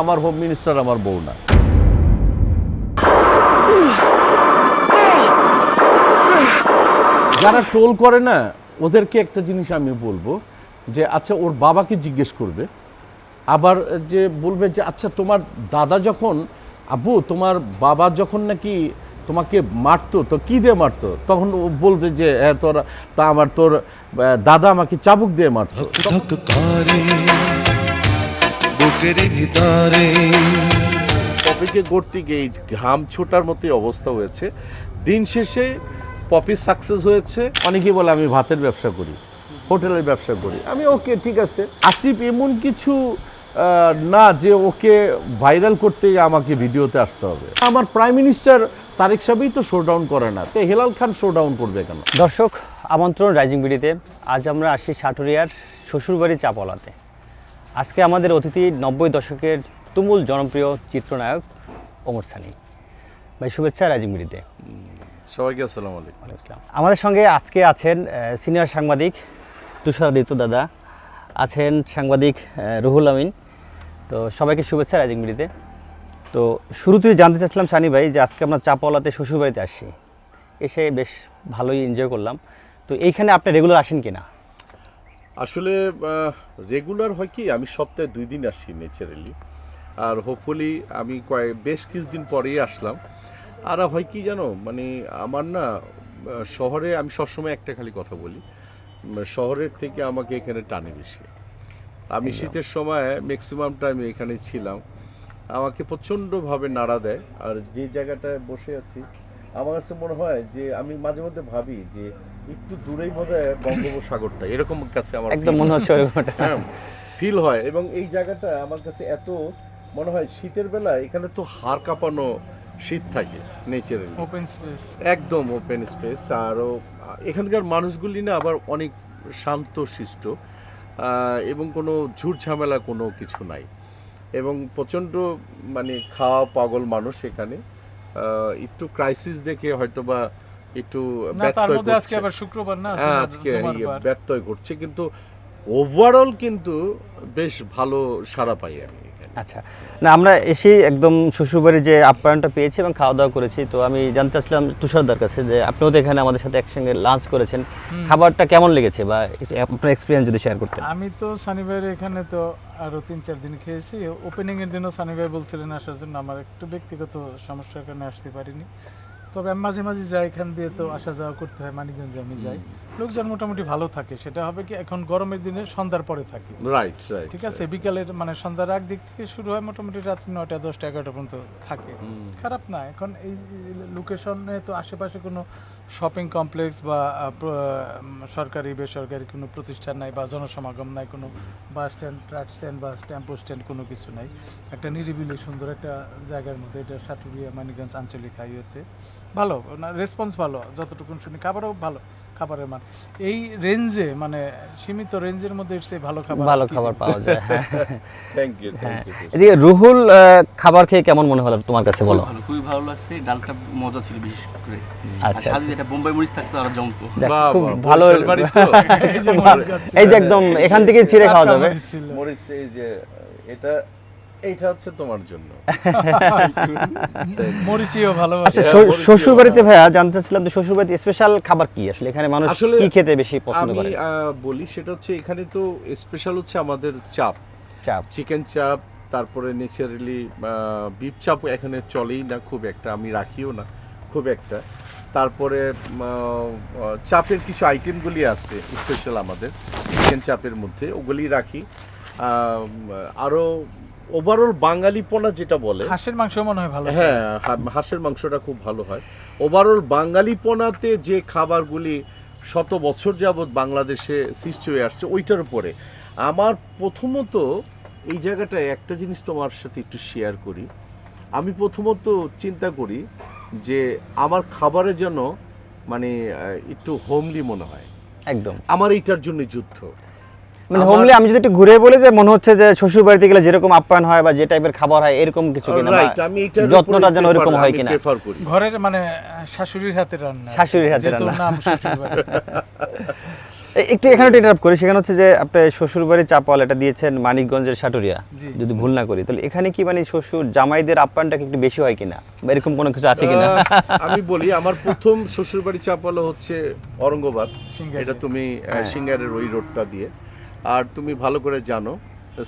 আমার home minister আমার বউ না। যারা টোল করে না ওদেরকে একটা জিনিস আমি বলবো যে আচ্ছা ওর বাবাকে জিজ্ঞেস করবে, আবার যে বলবে যে আচ্ছা তোমার দাদা যখন আব্বু তোমার বাবা যখন নাকি তোমাকে মারতো তো কী দিয়ে মারতো, তখন ও বলবে যে হ্যাঁ তোর তা আমার তোর দাদা আমাকে চাবুক দিয়ে মারতো। পপিকে গড়তে গিয়ে ঘাম ছোটার মতোই অবস্থা হয়েছে। দিন শেষে পপি সাকসেস হয়েছে। অনেকেই বলে আমি ভাতের ব্যবসা করি, হোটেলের ব্যবসা করি। আমি ওকে ঠিক আছে, আসিফ এমন কিছু না যে ওকে ভাইরাল করতে আমাকে ভিডিওতে আসতে হবে। আমার প্রাইম মিনিস্টার তারেক সাহেবই তো শোডাউন করে না, তো হেলাল খান শোডাউন করবে কেন? দর্শক আমন্ত্রণ রাইজিং বিডিতে। আজ আমরা আসি সাটুরিয়ার শ্বশুরবাড়ি চাপলাতে। আজকে আমাদের অতিথি 90 দশকের তুমুল জনপ্রিয় চিত্রনায়ক ওমর সানি ভাই। শুভেচ্ছা রাইজিং বিডিতে। সবাইকে আসসালামু আলাইকুম। আসসালাম। আমাদের সঙ্গে আজকে আছেন সিনিয়র সাংবাদিক তুষারাদিত্য দাদা, আছেন সাংবাদিক রুহুল আমিন। তো সবাইকে শুভেচ্ছা রাইজিং বিডিতে। তো শুরুতেই জানতে চাচ্ছিলাম সানি ভাই যে আজকে আমরা চাপলাতে শ্বশুরবাড়িতে আসছি, এসে বেশ ভালোই এনজয় করলাম। তো এইখানে আপনি রেগুলার আসেন কিনা? আসলে রেগুলার হয় কি, আমি সপ্তাহে 2 দিন আসি ন্যাচারালি, আর হোপফুলি আমি বেশ কিছুদিন পরেই আসলাম। আর হয় কি জানো, মানে আমার না শহরে আমি সবসময় একটা খালি কথা বলি, শহরের থেকে আমাকে এখানে টানে বেশি। আমি শীতের সময় ম্যাক্সিমাম টাইম এখানে ছিলাম, আমাকে প্রচণ্ডভাবে নাড়া দেয়। আর যে জায়গাটায় বসে আছি আমার কাছে মনে হয় যে আমি মাঝে মধ্যে ভাবি যে একটু দূরেই বোধহয় বঙ্গোপসাগরটা, এরকম কাছে আমার একদম মনে হচ্ছে ফিল হয়। এবং এই জায়গাটা আমার কাছে এত মনে হয় শীতের বেলা এখানে তো হাড় কাঁপানো শীত থাকে, ন্যাচারালি ওপেন স্পেস, একদম ওপেন স্পেস। আরও এখানকার মানুষগুলি না আবার অনেক শান্ত শিষ্ট, এবং কোনো ঝুট ঝামেলা কোনো কিছু নাই, এবং প্রচণ্ড মানে খাওয়া পাগল মানুষ এখানে। একটু ক্রাইসিস দেখে হয়তো বা একটু ব্যত্যয় ঘটছে। আজকে আবার শুক্রবার না, আজকে ব্যত্যয় ঘটছে, কিন্তু ওভারঅল কিন্তু বেশ ভালো সাড়া পাই আমি এখানে। আচ্ছা, না আমরা এসে একদম শ্বশুরবাড়ির যে আপ্যায়নটা পেয়েছি এবং খাওয়া দাওয়া করেছি। তো আমি জানতে চাচ্ছিলাম তুষারদার কাছে যে আপনিও তো এখানে আমাদের সাথে একসঙ্গে লাঞ্চ করেছেন, খাবারটা কেমন লেগেছে বা আপনার এক্সপিরিয়েন্স যদি শেয়ার করতেন। আমি তো সানি ভাইয়ের এখানে তো আরো 3-4 দিন খেয়েছি। ওপেনিং এর দিনও সানি ভাই বলছিলেন আসার জন্য, আমার একটু ব্যক্তিগত সমস্যার কারণে আসতে পারিনি। তবে আমি মাঝে মাঝে যাই, এখান দিয়ে তো আসা যাওয়া করতে হয়, মানিকগঞ্জে আমি যাই। লোকজন মোটামুটি ভালো থাকে। সেটা হবে কি এখন গরমের দিনে সন্ধ্যার পরে থাকে, রাইট রাইট, ঠিক আছে। বিকালের মানে সন্ধ্যার আগ দিক থেকে শুরু হয়, মোটামুটি রাত 9টা 10টা 11টা পর্যন্ত থাকে। খারাপ না। এখন এই লোকেশনে তো আশেপাশে কোনো শপিং কমপ্লেক্স বা সরকারি বেসরকারি কোনো প্রতিষ্ঠান নাই, বা জনসমাগম নাই, কোনো বাস স্ট্যান্ড, ট্রাক স্ট্যান্ড বা টেম্পো স্ট্যান্ড, কোনো কিছু নাই। একটা নিরিবিলি সুন্দর একটা জায়গার মধ্যে, এটা সাটুরিয়া মানিকগঞ্জ আঞ্চলিক হাইওয়েতে। ভালো না, রেসপন্স ভালো, যতটুকু শুনি। খাবারও ভালো, খাবারের মান এই রেঞ্জে, মানে সীমিত রেঞ্জের মধ্যে এসে ভালো খাবার পাওয়া যায়। Thank you. এদিকে রুহুল, খাবার খেয়ে কেমন মনে হলো তোমার কাছে বলো? খুবই ভালো লাগছে, ডালটা মজা ছিল বিশেষ করে। আচ্ছা, সাথে এটা বোম্বাই মরিচ থাকতো আর জমতো। খুব ভালো। এই যে একদম এখান থেকে ছিঁড়ে খাওয়া যাবে মরিচ। এই যে এইটা হচ্ছে তোমার জন্য। মরিচিও ভালোবাসে। শ্বশুর বাড়িতে ভাইয়া জানতে চাচ্ছিলাম যে শ্বশুর বাড়িতে স্পেশাল খাবার কি, আসলে এখানে মানুষ কি খেতে বেশি পছন্দ করে? আমি বলি সেটা হচ্ছে এখানে তো স্পেশাল হচ্ছে আমাদের চাপ, চিকেন চাপ, তারপরে ন্যাচারালি বিফ চাপ এখানে চলেই না খুব একটা, আমি রাখিও না খুব একটা। তারপরে চাপের কিছু আইটেমগুলি আছে স্পেশাল আমাদের চিকেন চাপের মধ্যে, ওগুলি রাখি। আরও ওভারঅল বাঙালিপনা যেটা বলে, হাঁসের মাংস মনে হয় ভালো। হ্যাঁ, হাঁসের মাংসটা খুব ভালো হয়। ওভারঅল বাঙালিপনাতে যে খাবারগুলি শত বছর যাবৎ বাংলাদেশে সৃষ্টি হয়ে আসছে, ওইটার উপরে আমার প্রথমত এই জায়গাটায় একটা জিনিস তোমার সাথে একটু শেয়ার করি। আমি প্রথমত চিন্তা করি যে আমার খাবারে যেন মানে একটু হোমলি মনে হয়। একদম আমার এইটার জন্য যুদ্ধ, মানে হোমলি। আমি যদি একটু ঘুরে বলি যে মনে হচ্ছে যে শ্বশুর বাড়িতে গেলে যেরকম আপ্যায়ন হয় বা যে টাইপের খাবার হয় এরকম কিছু কিনা, আমি এইটার যত্নটা যেন এরকম হয় কিনা প্রেফার করি। ঘরের মানে শাশুড়ির হাতের রান্না, শাশুড়ির হাতের রান্না। একটু এখানে ইন্টারাপ্ট করি, সেখানে হচ্ছে যে আপনি শ্বশুরবাড়ির চাপাল এটা দিয়েছেন মানিকগঞ্জের সাটুরিয়া, জি। যদি ভুল না করি, তাহলে এখানে কি মানে শ্বশুর জামাইদের আপ্যায়নটা কি একটু বেশি হয় কিনা, বা এরকম কোনো কিছু আছে কিনা? আমি বলি আমার প্রথম শ্বশুরবাড়ি চাপালো হচ্ছে অরঙ্গবাদ, সিঙ্গারে। এটা তুমি সিঙ্গারের ওই রোডটা দিয়ে, আর তুমি ভালো করে জানো।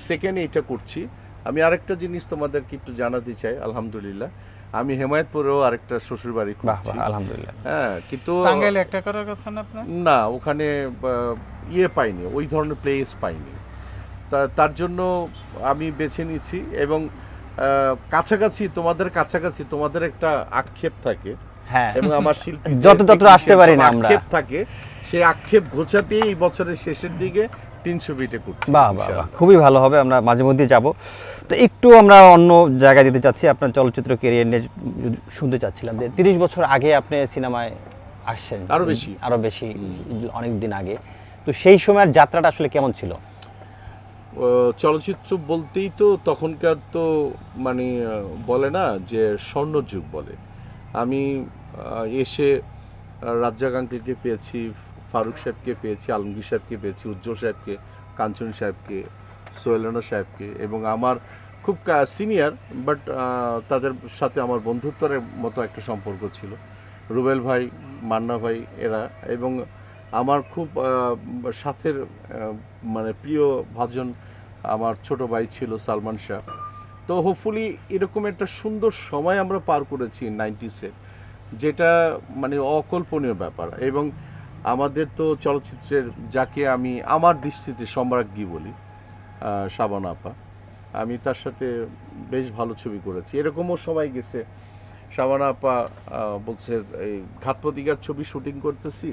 সেকেন্ডে এটা করছি। আমি আরেকটা জিনিস তোমাদেরকে একটু জানাতে চাই, আলহামদুলিল্লাহ আমি হেমায়েতপুরেও আরেকটা শ্বশুরবাড়ি বাহ করছি। বাহ, আলহামদুলিল্লাহ। হ্যাঁ, কিন্তু টাঙ্গাইলে একটা করার কথা না আপনার? না, ওখানে পাইনি, ওই ধরনের প্লেস পাইনি। তার জন্য আমি বেছে নিয়েছি। এবং কাছাকাছি, তোমাদের একটা আক্ষেপ থাকে, হ্যাঁ, এবং আমার শিল্পী যতটা আসতে পারি না আমরা। আক্ষেপ থাকে, সেই আক্ষেপ ঘোচাতেই এই বছরের শেষের দিকে 300 ফিটে করছি। বাহ বাহ বাহ, ইনশাআল্লাহ। খুবই ভালো হবে, আমরা মাঝে মধ্যে যাব। তো একটু আমরা অন্য জায়গায় দিতে চাচ্ছি, আপনার চলচ্চিত্র ক্যারিয়ার নিয়ে শুনতে চাচ্ছিলাম যে 30 বছর আগে আপনি সিনেমায় আসছেন, আরো বেশি অনেক দিন আগে। তো সেই সময়ের যাত্রাটা আসলে কেমন ছিল? চলচ্চিত্র বলতেই তো তখনকার তো মানে বলে না যে স্বর্ণযুগ বলে। আমি এসে রাজ্জাক আঙ্কেলকে পেয়েছি, ফারুক সাহেবকে পেয়েছি, আলমগীর সাহেবকে পেয়েছি, উজ্জ্বল সাহেবকে, কাঞ্চন সাহেবকে, সোহেলানা সাহেবকে, এবং আমার খুব সিনিয়র বাট তাদের সাথে আমার বন্ধুত্বের মতো একটা সম্পর্ক ছিল, রুবেল ভাই, মান্না ভাই এরা, এবং আমার খুব সাথের মানে প্রিয় ভাজন আমার ছোট ভাই ছিল সালমান শাহ। তো হোপফুলি এরকম একটা সুন্দর সময় আমরা পার করেছি 90s-এ, যেটা মানে অকল্পনীয় ব্যাপার। এবং আমাদের তো চলচ্চিত্রের যাকে আমি আমার দৃষ্টিতে সম্রাজ্ঞী বলি, শাবানা আপা, আমি তার সাথে বেশ ভালো ছবি করেছি। এরকমও সময় গেছে শাবানা আপা বলছে এই ঘাতপ্রতিঘাত ছবি শুটিং করতেছি,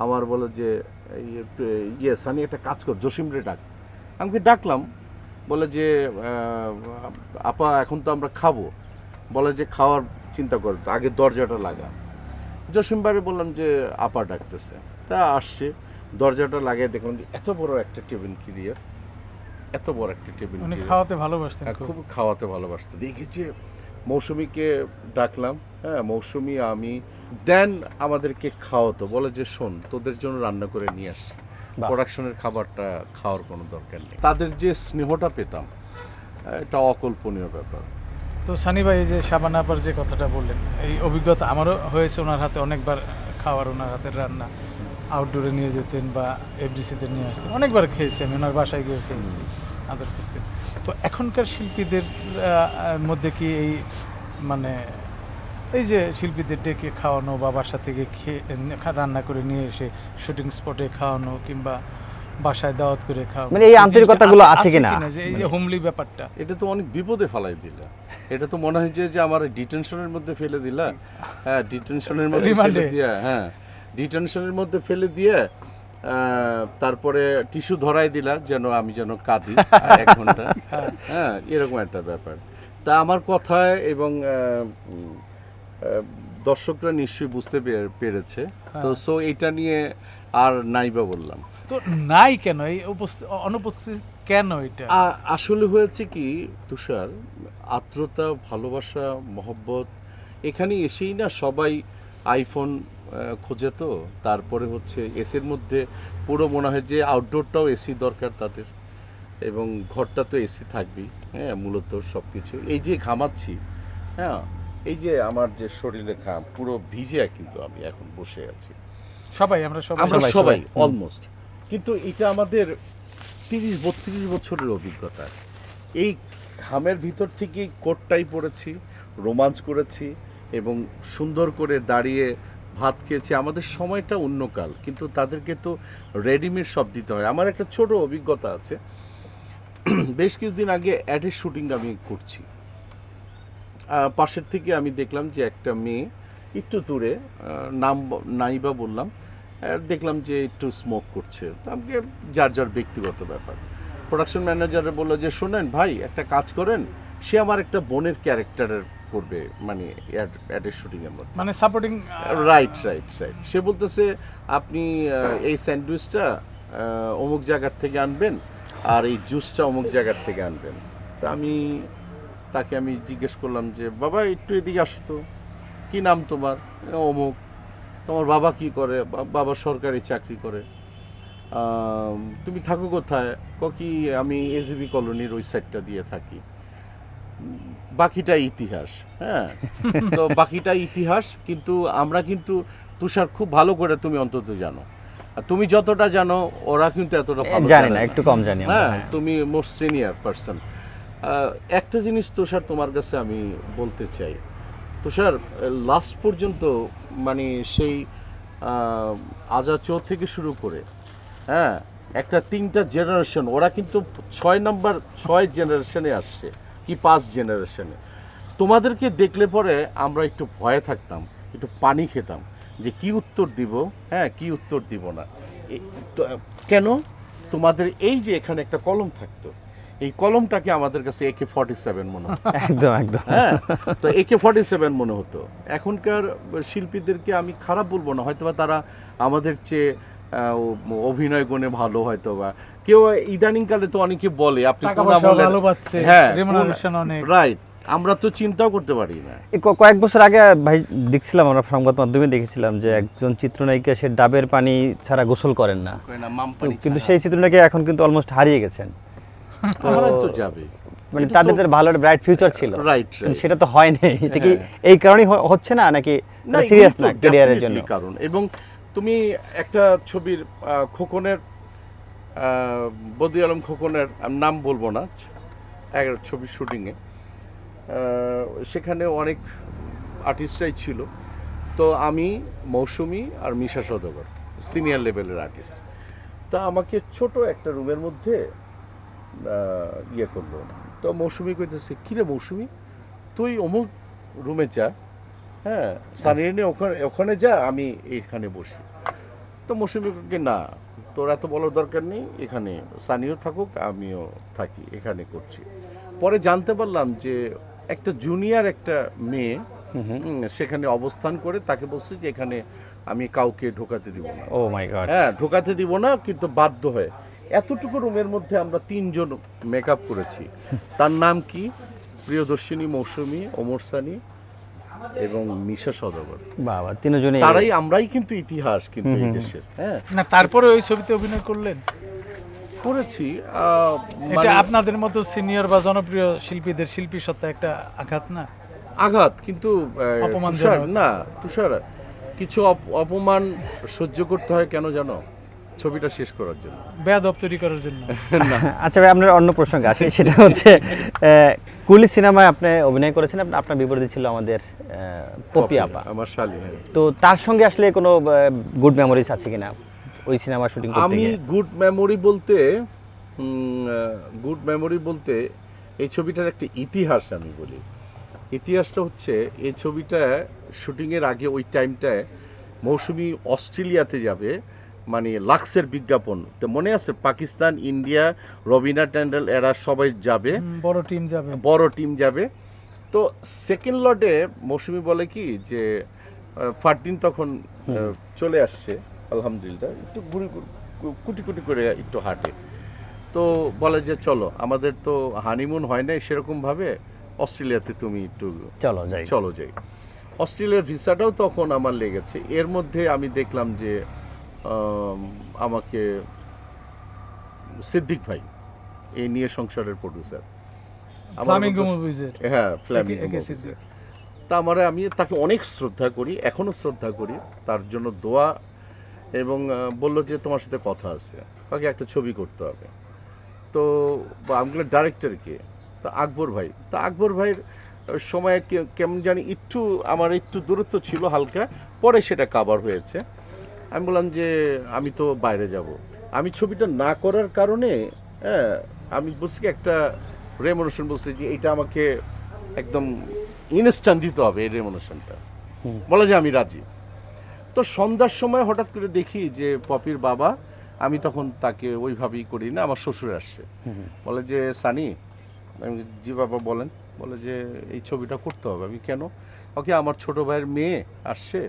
আমার বলে যে সানি একটা কাজ কর, জসিমরে ডাক। আমাকে ডাকলাম, বলে যে আপা এখন তো আমরা খাবো, বলে যে খাওয়ার চিন্তা কর, আগে দরজাটা লাগা। জসিমবারে বললাম যে আপা ডাকতেছে, তা আসছে, দরজাটা লাগিয়ে দেখলাম যে এত বড় একটা টেবিল ক্লিয়ার, এত বড় একটা টেবিল। উনি খাওয়াতে ভালোবাসতেন খুব। খুব খাওয়াতে ভালোবাসতো। দেখেছি মৌসুমীকে ডাকলাম, হ্যাঁ মৌসুমী আমি, দেন আমাদেরকে খাওয়াতো, বলে যে শোন তোদের জন্য রান্না করে নিয়ে আসছি, বাহ। প্রোডাকশনের খাবারটা খাওয়ার কোনো দরকার নেই। তাদের যে স্নেহটা পেতাম, এটা অকল্পনীয় ব্যাপার। তো সানি ভাই, এই যে শাবানা আপার যে কথাটা বললেন, এই অভিজ্ঞতা আমারও হয়েছে ওনার হাতে অনেকবার খাওয়ার, ওনার হাতের রান্না আউটডোরে নিয়ে যেতেন বা এফডিসিতে নিয়ে আসতেন, অনেকবার খেয়েছি আমি, ওনার বাসায় গিয়ে খেয়েছি, আদর করতেন। তো এখনকার শিল্পীদের মধ্যে কি এই মানে এই যে শিল্পীদের ডেকে খাওয়ানো বা বাসা থেকে রান্না করে নিয়ে এসে শুটিং স্পটে খাওয়ানো কিংবা বাসায় দাওয়াত করে খাওয়ানো, মানে এই আন্তরিকতাগুলো আছে কিনা? যে এই যে হোমলি ব্যাপারটা, এটা তো অনেক বিপদে ফেলাই দিলা। এটা তো মনে হয় যে আমার ডিটেনশনের মধ্যে ফেলে দিলা। হ্যাঁ, ডিটেনশনের মধ্যে ফেলে দিয়া, হ্যাঁ ডিটেনশনের মধ্যে ফেলে দিয়ে তারপরে টিস্যু ধরাই দিলা যেন আমি যেন কাঁদি 1 ঘন্টা। হ্যাঁ, এরকম একটা ব্যাপার। তা আমার কথায় এবং দর্শকরা নিশ্চয়ই বুঝতে পেরেছে। তো সো এটা নিয়ে আর নাইবা বললাম। তো নাই কেন এই অনুপস্থিত কেন এটা? আসলে হয়েছে কি তুষার, আর্দ্রতা, ভালোবাসা, মহব্বত, এখানে এসেই না সবাই আইফোন খোঁজে। তো তারপরে হচ্ছে এসির মধ্যে পুরো মনে হয় যে আউটডোরটাও এসি দরকার তাদের, এবং ঘরটা তো এসি থাকবেই। হ্যাঁ, মূলত সব কিছু এই যে ঘামাচ্ছি, হ্যাঁ এই যে আমার যে শরীরে ঘাম পুরো ভিজে, কিন্তু আমি এখন বসে আছি, আমরা সবাই অলমোস্ট। কিন্তু এটা আমাদের 30-32 বছরের অভিজ্ঞতা। এই ঘামের ভিতর থেকেই কোটটাই পরেছি, রোমাঞ্চ করেছি, এবং সুন্দর করে দাঁড়িয়ে ভাত খেয়েছি। আমাদের সময়টা অন্যকাল, কিন্তু তাদেরকে তো রেডিমেড সব দিতে হয়। আমার একটা ছোট অভিজ্ঞতা আছে। বেশ কিছুদিন আগে অ্যাডের শুটিং আমি করছি, পাশের থেকে আমি দেখলাম যে একটা মেয়ে একটু দূরে, নাম নাইবা বললাম, দেখলাম যে একটু স্মোক করছে। তো আমাকে যার ব্যক্তিগত ব্যাপার, প্রোডাকশন ম্যানেজারে বললো যে শোনেন ভাই, একটা কাজ করেন, সে আমার একটা বোনের ক্যারেক্টারের করবে, মানে অ্যাডের শুটিংয়ের মধ্যে, মানে সাপোর্টিং। রাইট। সে বলতেছে আপনি এই স্যান্ডউইচটা অমুক জায়গার থেকে আনবেন, আর এই জুসটা অমুক জায়গার থেকে আনবেন। তা তাকে আমি জিজ্ঞেস করলাম যে বাবা একটু এদিকে আসো তো, কী নাম তোমার? অমুক। তোমার বাবা কি করে? বাবা সরকারি চাকরি করে। তুমি থাকো কোথায়? কি আমি এজিবি কলোনির ওই সাইডটা দিয়ে থাকি। বাকিটা ইতিহাস, হ্যাঁ। তো বাকিটা ইতিহাস, কিন্তু আমরা কিন্তু তুষার খুব ভালো করে তুমি অন্তত জানো, আর তুমি যতটা জানো ওরা কিন্তু এতটা ভালো জানি না, একটু কম জানি আমরা, হ্যাঁ, হ্যাঁ। তুমি মোস্ট সিনিয়র পারসন। একটা জিনিস তুষার তোমার কাছে আমি বলতে চাই, তুষার লাস্ট পর্যন্ত মানে সেই আজাচো থেকে শুরু করে, হ্যাঁ, একটা 3টা জেনারেশন, ওরা কিন্তু 6 জেনারেশনে আসছে কি 5 জেনারেশনে। তোমাদেরকে দেখলে পরে আমরা একটু ভয়ে থাকতাম, একটু পানি খেতাম যে কি উত্তর দিব, হ্যাঁ, কি উত্তর দিব না। কেন? তোমাদের এই যে এখানে একটা কলম থাকতো, এই কলমটাকে আমাদের কাছে AK-47 মনে হতো। একদম একদম। হ্যাঁ, তো AK-47 মনে হতো। এখনকার শিল্পীদেরকে আমি খারাপ বলবো না, হয়তোবা তারা আমাদের চেয়ে অভিনয় গুণে ভালো, হয়তো বা কেউ ইদানিংকালে তো অনেকে বলে আপনি টাকা কোন পয়সা আমলের, ভালো পাচ্ছে, হ্যাঁ, remuneration অনেক। রাইট, আমরা তো চিন্তাও করতে পারি না। এই কয়েক বছর আগে ভাই দেখছিলাম, আমরা সংবাদ মাধ্যমে দেখেছিলাম যে একজন চিত্রনায়িকা সে ডাবের পানি ছাড়া গোসল করেন না, করে না মাম তো পানি কিন্তু ছাড়া। সেই চিত্রনায়িকা এখন কিন্তু অলমোস্ট হারিয়ে গেছেন। তো তারাই তো যাবে, মানে তাদের ভালো একটা ব্রাইট ফিউচার ছিল, রাইট, কিন্তু সেটা তো হয় নাই। এটা কি এই কারণেই হচ্ছে না, নাকি সিরিয়াস না ক্যারিয়ারের জন্য? কারণ, এবং তুমি একটা ছবির খোকনের, বদি আলম খোকনের, আমি নাম বলবো না, এক ছবির শুটিংয়ে সেখানে অনেক আর্টিস্টরাই ছিল। তো আমি, মৌসুমী আর মিশা সওদাগর সিনিয়র লেভেলের আর্টিস্ট। তা আমাকে ছোট একটা রুমের মধ্যে ইয়ে করলো। তো মৌসুমী কইতেছে, কিরে মৌসুমী, তুই অমুক রুমে যা, হ্যাঁ, সানিয়ে নিয়ে ওখানে যা, আমি এখানে বসি। তো মৌসুমীকে, না, তোর এত বলার দরকার নেই, এখানে সানিও থাকুক, আমিও থাকি, এখানে করছি। পরে জানতে পারলাম যে একটা জুনিয়র একটা মেয়ে সেখানে অবস্থান করে, তাকে বলছে যে এখানে আমি কাউকে ঢোকাতে দিব না। ও মাই গড। হ্যাঁ, ঢোকাতে দিব না, কিন্তু বাধ্য হয়ে এতটুকু রুমের মধ্যে আমরা 3 জন মেকআপ করেছি। তার নাম কি? প্রিয়দর্শিনী, মৌসুমী, ওমর সানি এবং মিশা সওদাগর। বাবা, তিনজনই তারাই, আমরাই কিন্তু ইতিহাস কিন্তু এই দেশের। হ্যাঁ, না, তারপরে ওই ছবিতে অভিনয় করলেন, করেছি। এটা মানে আপনাদের মতো সিনিয়র বা জনপ্রিয় শিল্পীদের শিল্পী সত্তা একটা আঘাত না? আঘাত, কিন্তু অপমানজনক। তুষার, না তুষার, কিছু অপমান সহ্য করতে হয় কেন জানো? ছবিটা শেষ করার জন্য। বেয়াদব তৈরি করার জন্য। আচ্ছা ভাই, আপনার অন্য প্রসঙ্গে আসি, সেটা হচ্ছে কুলি সিনেমায় আপনি অভিনয় করেছেন, আপনার বিপরীতে ছিল আমাদের পপি আপা। আমার শালী, হ্যাঁ। তো তার সঙ্গে আসলে কোনো গুড মেমোরিজ আছে কিনা ওই সিনেমা শুটিং করতে আমি গিয়ে? গুড মেমোরি বলতে এই ছবিটার একটা ইতিহাস আমি বলি। ইতিহাসটা হচ্ছে, এই ছবিটা শুটিংয়ের আগে ওই টাইমটায় মৌসুমী অস্ট্রেলিয়াতে যাবে, মানে লাক্সের বিজ্ঞাপন, তো মনে আছে, পাকিস্তান, ইন্ডিয়া, রবিনা ট্যান্ডেল এরা সবাই যাবে, বড় টিম যাবে। বড় টিম যাবে। তো সেকেন্ড লটে মৌসুমী বলে কি যে ফারদিন তখন চলে আসছে, আলহামদুলিল্লাহ, একটু কুটি কুটি করে একটু হাঁটে। তো বলে যে চলো, আমাদের তো হানিমুন হয় নাই সেরকমভাবে, অস্ট্রেলিয়াতে তুমি একটু চলো যাই। অস্ট্রেলিয়ার ভিসাটাও তখন আমার লেগেছে। এর মধ্যে আমি দেখলাম যে আমাকে সিদ্দিক ভাই, এই নিয়ে সংসারের প্রডিউসার, ফ্লামিঙ্গো মুভিজের, হ্যাঁ, ফ্ল্যামিঙ্গো একে মুভিজের। সিদ্দিক। তা আমি তাকে অনেক শ্রদ্ধা করি, এখনো শ্রদ্ধা করি, তার জন্য দোয়া, এবং বলল যে তোমার সাথে কথা আছে, কাকে একটা ছবি করতে হবে। তো আমি বললাম ডাইরেক্টরকে, তা আকবর ভাই। তা আকবর ভাইয়ের সময় কেমন জানি একটু আমার একটু দূরত্ব ছিল হালকা, পরে সেটা কাভার হয়েছে। আমি বললাম যে আমি তো বাইরে যাব, আমি ছবিটা না করার কারণে, হ্যাঁ, আমি বলছি কি একটা রেমুনেশন, বলছি যে এটা আমাকে একদম ইনস্ট্যান্ট দিতে হবে, এই রেমুনেশনটা। বলে যে আমি রাজি। তো সন্ধ্যার সময় হঠাৎ করে দেখি যে পপির বাবা, আমি তখন তাকে ওইভাবেই করি না, আমার শ্বশুর আসছে, বলে যে সানি, আমি জি বাবা বলেন। বলে যে এই ছবিটা করতে হবে। আমি কেন? ওকে, আমার ছোট ভাইয়ের মেয়ে আসছে,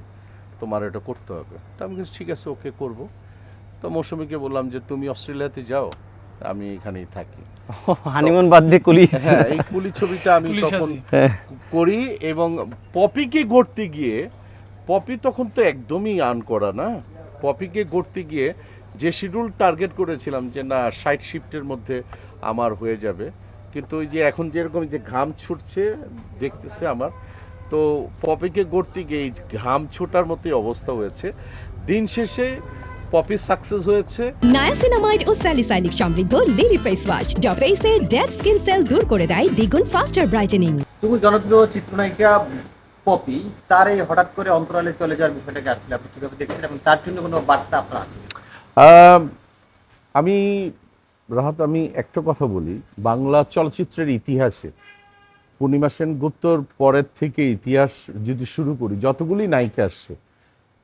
তোমার এটা করতে হবে। তো আমি কিন্তু ঠিক আছে, ওকে করব। তো মৌসুমীকে বললাম যে তুমি অস্ট্রেলিয়াতে যাও, আমি এখানেই থাকি। হানিমুন বাদ দিয়ে কুলি। হ্যাঁ, এই কুলি ছবিটা আমি তখন করি। এবং পপিকে গড়তে গিয়ে, পপি তখন তো একদমই আর্ন করা না, পপিকে গড়তে গিয়ে যে শিডিউল টার্গেট করেছিলাম যে না 60 শিফটের মধ্যে আমার হয়ে যাবে, কিন্তু ওই যে এখন যেরকম যে ঘাম ছুটছে দেখতেছে আমার, তো পপিকে গড়তে গিয়ে এই ঘাম ছোটার মতোই অবস্থা হয়েছে। দিন শেষে পপি সাকসেস হয়েছে। নায়াসিনামাইড ও স্যালিসাইলিক সমৃদ্ধ লিলি ফেস ওয়াশ যা ফেসের ডেড স্কিন সেল দূর করে দেয় দ্বিগুণ ফাস্টার ব্রাইটেনিং। তুমি জনপ্রিয় চিত্রনায়িকা পপি, তার এই হঠাৎ করে অন্তরালে চলে যাওয়ার বিষয়টাকে আসলে আপনি কিভাবে দেখছেন এবং তার জন্য কোনো বার্তা আপনার আছে? আমি রাহাত, আমি একটা কথা বলি, বাংলা চলচ্চিত্রের ইতিহাসে পূর্ণিমা সেনগুপ্তর পরের থেকে ইতিহাস যদি শুরু করি, যতগুলি নায়িকা আসছে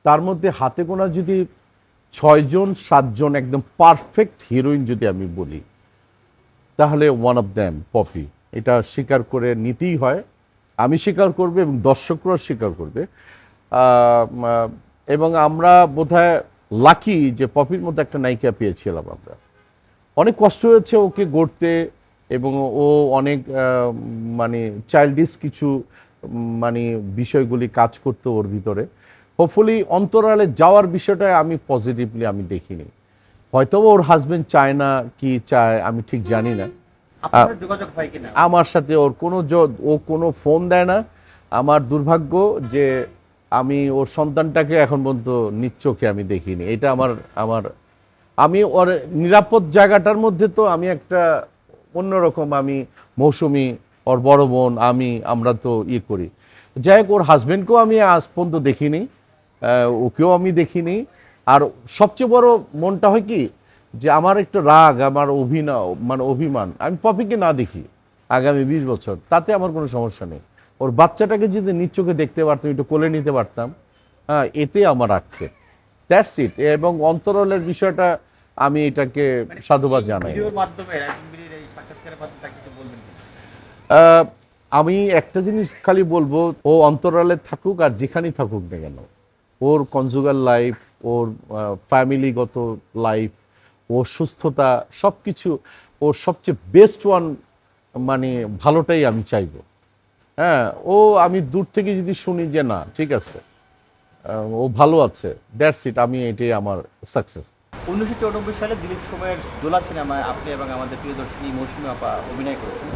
তার মধ্যে হাতে গোনা যদি 6 জন 7 জন একদম পারফেক্ট হিরোইন যদি আমি বলি, তাহলে ওয়ান অফ দ্যাম পপি। এটা স্বীকার করে নিতেই হয়, আমি স্বীকার করবে এবং দর্শকরাও স্বীকার করবে। এবং আমরা বোধহয় লাকি যে পপির মধ্যে একটা নায়িকা পেয়েছিলাম আমরা। অনেক কষ্ট হয়েছে ওকে গড়তে, এবং ও অনেক মানে চাইল্ডিশ কিছু মানে বিষয়গুলি কাজ করতো ওর ভিতরে। হোপফুলি অন্তরালে যাওয়ার বিষয়টা আমি পজিটিভলি আমি দেখিনি। হয়তো ওর হাজবেন্ড চায় না, কি চায় আমি ঠিক জানি না। আপনাদের যোগাযোগ হয় কিনা? আমার সাথে ওর ও কোনো ফোন দেয় না। আমার দুর্ভাগ্য যে আমি ওর সন্তানটাকে এখন পর্যন্ত নিচ্চোখে আমি দেখিনি। এটা আমি ওর নিরাপদ জায়গাটার মধ্যে তো আমি একটা অন্যরকম, আমি মৌসুমি, ওর বড় বোন, আমরা তো করি। যাই হোক, ওর হাজবেন্ডকেও আমি আজ পর্যন্ত দেখিনি, ওকেও আমি দেখিনি। আর সবচেয়ে বড় মনটা হয় কি যে আমার একটা রাগ, আমার অভিমান, আমি পপিকে না দেখি আগামী 20 বছর, তাতে আমার কোনো সমস্যা নেই। ওর বাচ্চাটাকে যদি নিজ চোখে দেখতে পারতাম, একটু কোলে নিতে পারতাম, হ্যাঁ, এতে আমার আক্ষেপ। That's it. এবং অন্তরালের বিষয়টা আমি এটাকে সাধুবাদ জানাই। ভিডিওর মাধ্যমে রাজনীতির এই সাক্ষাৎকারের মাধ্যমে তাকে কিছু বলবেন কি? আমি একটা জিনিস খালি বলবো, ও অন্তরালে থাকুক আর যেখানেই থাকুক না কেন, ওর কনজুগাল লাইফ, ওর ফ্যামিলিগত লাইফ, ওর সুস্থতা, সব কিছু, ওর সবচেয়ে বেস্ট ওয়ান মানে ভালোটাই আমি চাইবো। হ্যাঁ, আমি দূর থেকে যদি শুনি যে না ঠিক আছে, ও ভালো আছে, দ্যাটস ইট, এটাই আমার সাকসেস। 1994 সালে দিলীপ সময়ের দোলা সিনেমায় আপনি এবং আমাদের প্রিয়দর্শিনী মৌসুমী আপা অভিনয় করেছেন।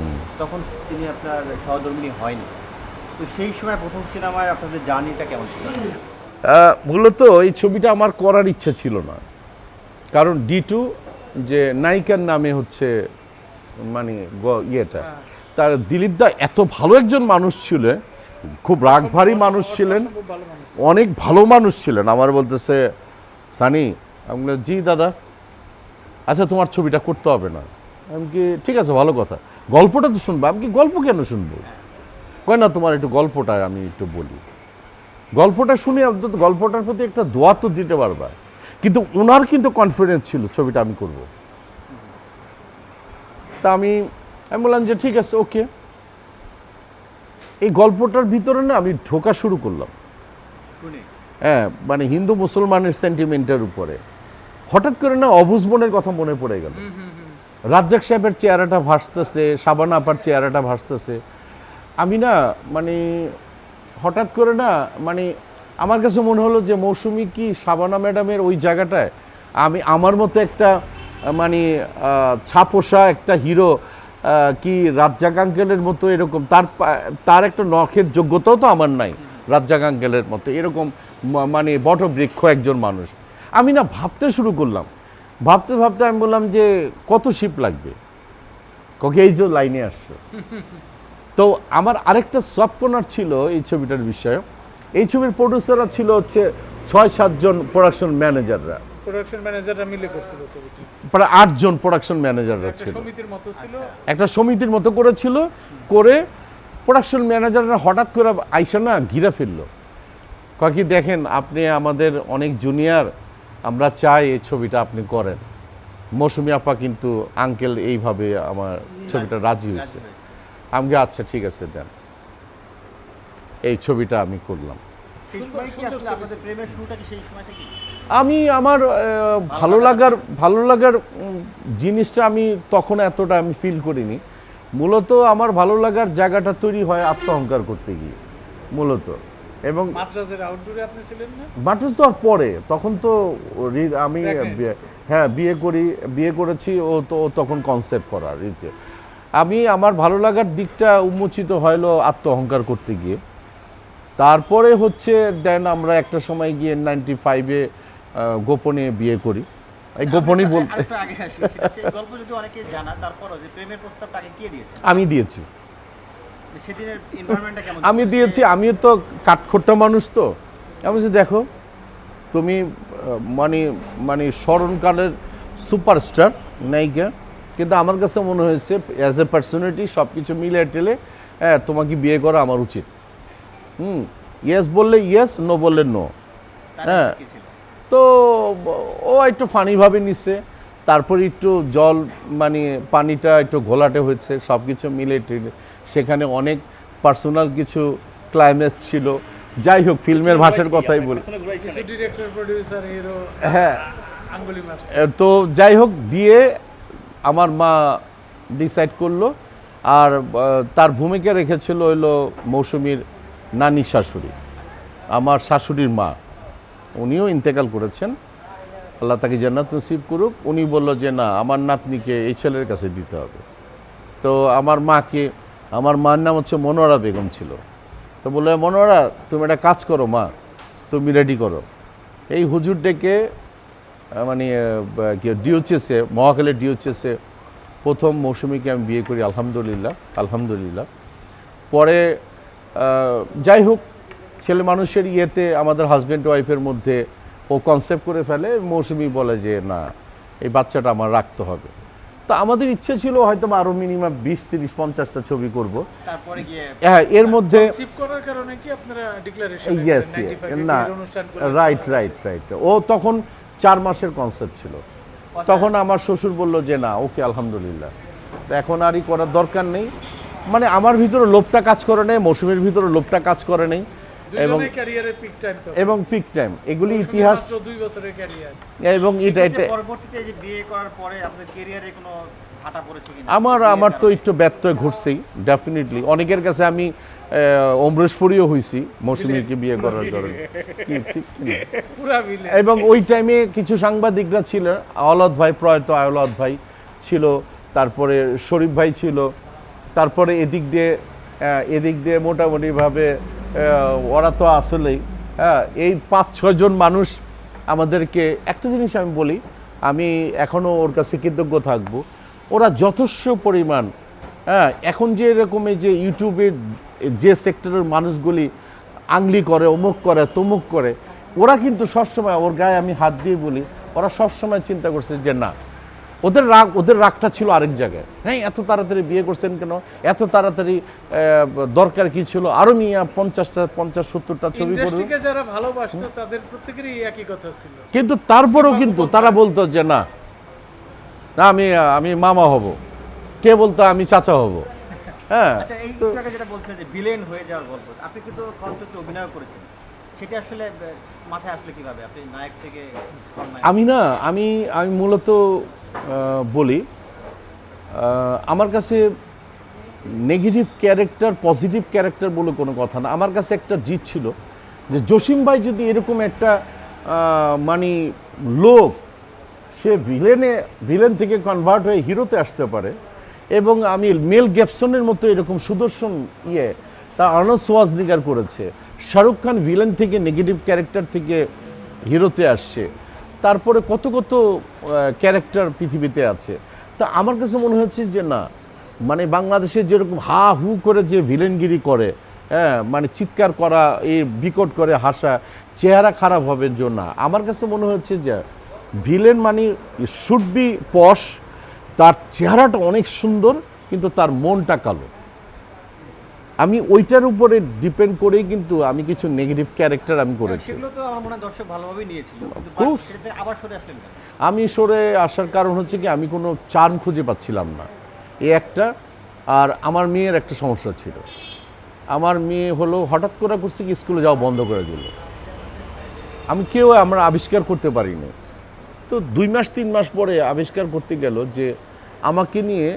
তখন তিনি আপনার সহধর্মিণী হয়নি, তো সেই সময় প্রথম সিনেমায় আপনাদের জার্নিটা কেমন ছিল? মূলত এই ছবিটা আমার করার ইচ্ছে ছিল না, কারণ D2 যে নায়িকার নামে হচ্ছে মানে তার দিলীপ দা এত ভালো একজন মানুষ ছিলেন, খুব রাগভারী মানুষ ছিলেন, অনেক ভালো মানুষ ছিলেন। আমার বলতেছে, সানি, আমি বললাম জি দাদা, আচ্ছা তোমার ছবিটা করতে হবে না। আমি কি ঠিক আছে, ভালো কথা, গল্পটা তো শুনবো। আমি কি গল্প কেন শুনবো? কয় না, তোমার একটু গল্পটা আমি একটু বলি। গল্পটা শুনে অন্তত গল্পটার প্রতি একটা দোয়া তো দিতে পারবা। কিন্তু ওনার কিন্তু কনফিডেন্স ছিল ছবিটা আমি করব। তা আমি বললাম যে ঠিক আছে, ওকে। এই গল্পটার ভিতরে না আমি ঢোকা শুরু করলাম, হ্যাঁ, মানে হিন্দু মুসলমানের সেন্টিমেন্টের উপরে। হঠাৎ করে না অবুঝ বোনের কথা মনে পড়ে গেল। রাজ্জাক সাহেবের চেহারাটা ভাসতেছে, শাবানা আপার চেহারাটা ভাসতেছে। আমি না মানে হঠাৎ করে না মানে আমার কাছে মনে হলো যে মৌসুমী কি শাবানা ম্যাডামের ওই জায়গাটায় আমার মতো একটা মানে ছাপোষা একটা হিরো কি রাজ্জাক আঙ্কেলের মতো এরকম, তার একটা নখের যোগ্যতাও তো আমার নাই রাজ্জাক আঙ্কেলের মতো এরকম মানে বটবৃক্ষ একজন মানুষ। আমি না ভাবতে শুরু করলাম, ভাবতে ভাবতে আমি বললাম যে কত শিপ লাগবে, ককে এই যে লাইনে আসছো। তো আমার আরেকটা সফট কর্নার ছিল এই ছবিটার বিষয়ে। এই ছবির প্রডিউসাররা ছিল হচ্ছে 6-7 জন প্রোডাকশন ম্যানেজাররা, মিলে করছিল ছবিটি। প্রায় 8 জন প্রোডাকশন ম্যানেজাররা ছিল, সমিতির মতো ছিল, একটা সমিতির মতো করেছিল। করে প্রোডাকশন ম্যানেজাররা হঠাৎ করে আইসা না ঘিরে ফেললো, কি দেখেন আপনি আমাদের অনেক জুনিয়র, আমরা চাই এই ছবিটা আপনি করেন। মৌসুমী আপা কিন্তু আঙ্কেল এইভাবে আমার ছবিটা রাজি হয়েছে। আমি আচ্ছা ঠিক আছে দেন, এই ছবিটা আমি করলাম। আমি আমার ভালো লাগার জিনিসটা আমি তখন এতটা আমি ফিল করিনি। মূলত আমার ভালো লাগার জায়গাটা তৈরি হয় আত্মঅহংকার করতে গিয়ে মূলত, এবং মাদ্রাজের আউটডোরে আপনি ছিলেন না? মাদ্রাজ তো আর পরে, তখন তো আমি হ্যাঁ বিয়ে করেছি, ও তখন কনসেপ্ট করা রীতি। আমি আমার ভালো লাগার দিকটা উন্মোচিত হলো আত্মঅহংকার করতে গিয়ে। তারপরে হচ্ছে দেন আমরা একটা সময় গিয়ে 95-এ গোপনে বিয়ে করি। এই গোপনই বলতে আরেকটু আগে আসি, সেটা হচ্ছে এই গল্প যদি অনেকে জানা, তারপরও যে প্রেমের প্রস্তাবটা আগে কে দিয়েছে? আমি দিয়েছি। সেদিনের এনভায়রনমেন্টটা কেমন? আমি দিয়েছি, আমিও তো কাঠখোট্টা মানুষ, তো আমি বলছি দেখো তুমি মানে স্মরণকালের সুপারস্টার নায়িকা, কিন্তু আমার কাছে মনে হয়েছে অ্যাজ এ পার্সোনালিটি সব কিছু মিলে টেলে তোমাকে বিয়ে করা আমার উচিত। ইয়েস বললে ইয়েস, নো বললে নো। হ্যাঁ, তো ও একটু ফানিভাবে নিছে, তারপরে একটু জল মানে পানিটা একটু ঘোলাটে হয়েছে, সব কিছু মিলে টেলে সেখানে অনেক পার্সোনাল কিছু ক্লাইম্যাক্স ছিল। যাই হোক, ফিল্মের ভাষার কথাই বলি। ডিরেক্টর, প্রোডিউসার, হিরো, হ্যাঁ, আঙ্গুলি মারছে। তো যাই হোক দিয়ে আমার মা ডিসাইড করলো, আর তার ভূমিকা রেখেছিল হইলো মৌসুমীর নানি শাশুড়ি, আমার শাশুড়ির মা। উনিও ইন্তেকাল করেছেন, আল্লাহ তাকে জান্নাত নসিব করুক। উনি বলল যে না, আমার নাতনিকে এই ছেলের কাছে দিতে হবে। তো আমার মাকে, আমার মার নাম হচ্ছে মনোয়ারা বেগম ছিল, তো বললো মনোয়ারা তুমি একটা কাজ করো মা, তুমি রেডি করো। এই হুজুর ডেকে মানে ডিওচেসে, মহাখালীর ডিওচেসে প্রথম মৌসুমীকে আমি বিয়ে করি, আলহামদুলিল্লাহ। পরে যাই হোক, ছেলে মানুষের ইয়েতে আমাদের হাজব্যান্ড ওয়াইফের মধ্যে ও কনসেপ্ট করে ফেলে, মৌসুমী বলে যে না, এই বাচ্চাটা আমার রাখতে হবে। তো আমাদের ইচ্ছে ছিল হয়তো আরও মিনিমাম 20-30-50টা ছবি করব। তারপরে গিয়ে হ্যাঁ, এর মধ্যে কনসিভ করার কারণে কি আপনারা ডিক্লারেশন? ইয়েস, না, রাইট। ও তখন 4 মাসের কনসেপ্ট ছিল। তখন আমার শ্বশুর বলল যে না, ওকে আলহামদুলিল্লাহ, তো এখন আরই করার দরকার নেই। মানে আমার ভিতরে লোভটা কাজ করে নেই, মৌসুমীর ভিতরে লোভটা কাজ করে নেই, এবং ক্যারিয়ারের পিক টাইম তো, এবং পিক টাইম এগুলি ইতিহাস, মাত্র 2 বছরের ক্যারিয়ার। এবং এটা পরবর্তীতে যে বিয়ে করার পরে আপনাদের ক্যারিয়ারে কোনো ভাটা পড়েছে কিনা? আমার তো একটু ব্যত্যয় ঘটছেই ডেফিনেটলি। অনেকের কাছে আমি অমরেশপুরীও হয়েছি মৌসুমীকে বিয়ে করার কারণে, ঠিক কিনা? পুরা মিলে। এবং ওই টাইমে কিছু সাংবাদিকরা ছিল, আওলাদ ভাই, প্রয়াত আওলাদ ভাই ছিল, তারপরে শরীফ ভাই ছিল, তারপরে এদিক দিয়ে মোটামুটিভাবে ওরা তো আসলেই এই 5-6 জন মানুষ আমাদেরকে, একটা জিনিস আমি বলি, আমি এখনও ওর কাছে কৃতজ্ঞ থাকব, ওরা যথেষ্ট পরিমাণ এখন যে এরকম এই যে ইউটিউবের যে সেক্টরের মানুষগুলি আংলি করে, অমুক করে, তমুক করে, ওরা কিন্তু সবসময়, ওর গায়ে আমি হাত দিয়ে বলি, ওরা সবসময় চিন্তা করছে যে না, ওদের রাগটা ছিল আরেক জায়গায়। হ্যাঁ, এত তাড়াতাড়ি বিয়ে করছেন কেন, এত তাড়াতাড়ি দরকার কি ছিল, আরও নিয়ে 50-70টা ছবি করবে। যারা ভালোবাসতো তাদের প্রত্যেকেরই একই কথা ছিল, কিন্তু তারপরেও কিন্তু তারা বলতো যে না, আমি মামা হব, কে বলতো আমি চাচা হব। হ্যাঁ, আচ্ছা, এই একটু আগে যেটা বলছিলেন যে ভিলেন হয়ে যাওয়ার গল্প, আপনি কিন্তু চলচ্চিত্রে অভিনয় করেছেন, সেটা আসলে মাথায় আসলে কিভাবে আপনি নায়ক থেকে? আমি মূলত বলি, আমার কাছে নেগেটিভ ক্যারেক্টার, পজিটিভ ক্যারেক্টার বলে কোনো কথা না। আমার কাছে একটা জিত ছিল যে জসিম ভাই যদি এরকম একটা মানে লোক, সে ভিলেন থেকে কনভার্ট হয়ে হিরোতে আসতে পারে, এবং আমি মেল গিবসনের মতো এরকম সুদর্শন তা আর্নল্ড শোয়ার্জনেগার করেছে, শাহরুখ খান ভিলেন থেকে, নেগেটিভ ক্যারেক্টার থেকে হিরোতে আসছে, তারপরে কত ক্যারেক্টার পৃথিবীতে আছে। তা আমার কাছে মনে হচ্ছে যে না, মানে বাংলাদেশে যেরকম হা হু করে যে ভিলেনগিরি করে, মানে চিৎকার করা, এই বিকট করে হাসা, চেহারা খারাপ হবে জন্য, আমার কাছে মনে হচ্ছে যে ভিলেন মানে শুড বি পশ, তার চেহারাটা অনেক সুন্দর কিন্তু তার মনটা কালো। আমি ওইটার উপরে ডিপেন্ড করেই কিন্তু আমি কিছু নেগেটিভ ক্যারেক্টার আমি করেছি। সেগুলো তো আমার মনে হয় দর্শক ভালোভাবেই নিয়েছিল, আবার সরে আসলেন কেন? আমি সরে আসার কারণ হচ্ছে কি, আমি কোনো চার্ম খুঁজে পাচ্ছিলাম না, এই একটা। আর আমার মেয়ের একটা সমস্যা ছিল, আমার মেয়ে হলো হঠাৎ করে করছে কি স্কুলে যাওয়া বন্ধ করে দিল, আমরা আবিষ্কার করতে পারিনি। তো 2-3 মাস পরে আবিষ্কার করতে গেল যে আমাকে নিয়ে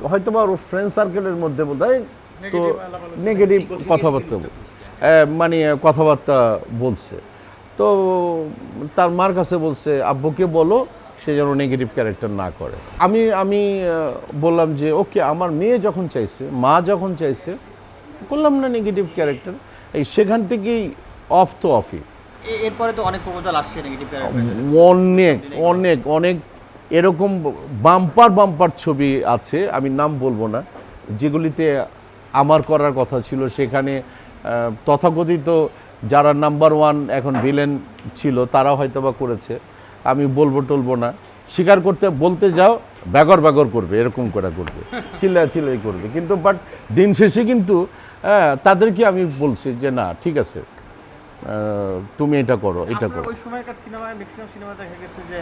হয়তো বা ওর ফ্রেন্ড সার্কেলের মধ্যে বোধহয় তো নেগেটিভ কথাবার্তা, মানে কথাবার্তা বলছে। তো তার মার কাছে বলছে আব্বুকে বলো সে যেন নেগেটিভ ক্যারেক্টার না করে। আমি বললাম যে ওকে, আমার মেয়ে যখন চাইছে, মা যখন চাইছে, করলাম না নেগেটিভ ক্যারেক্টার। এই সেখান থেকেই অফ তো অফই। এরপরে তো অনেক প্রপোজাল আসছে নেগেটিভ ক্যারেক্টার। অনেক অনেক অনেক এরকম বাম্পার ছবি আছে, আমি নাম বলবো না, যেগুলিতে আমার করার কথা ছিল। সেখানে তথাকথিত যারা নাম্বার 1 এখন ভিলেন ছিল তারা হয়তো বা করেছে, আমি বলবো না। স্বীকার করতে বলতে যাও ব্যাগর করবে, এরকম করবে, চিল্লাই করবে। কিন্তু বাট দিন শেষে কিন্তু তাদেরকে আমি বলছি যে না ঠিক আছে, তুমি এটা করো। ওই সময়কার সিনেমায় ম্যাক্সিমাম সিনেমা দেখা গেছে যে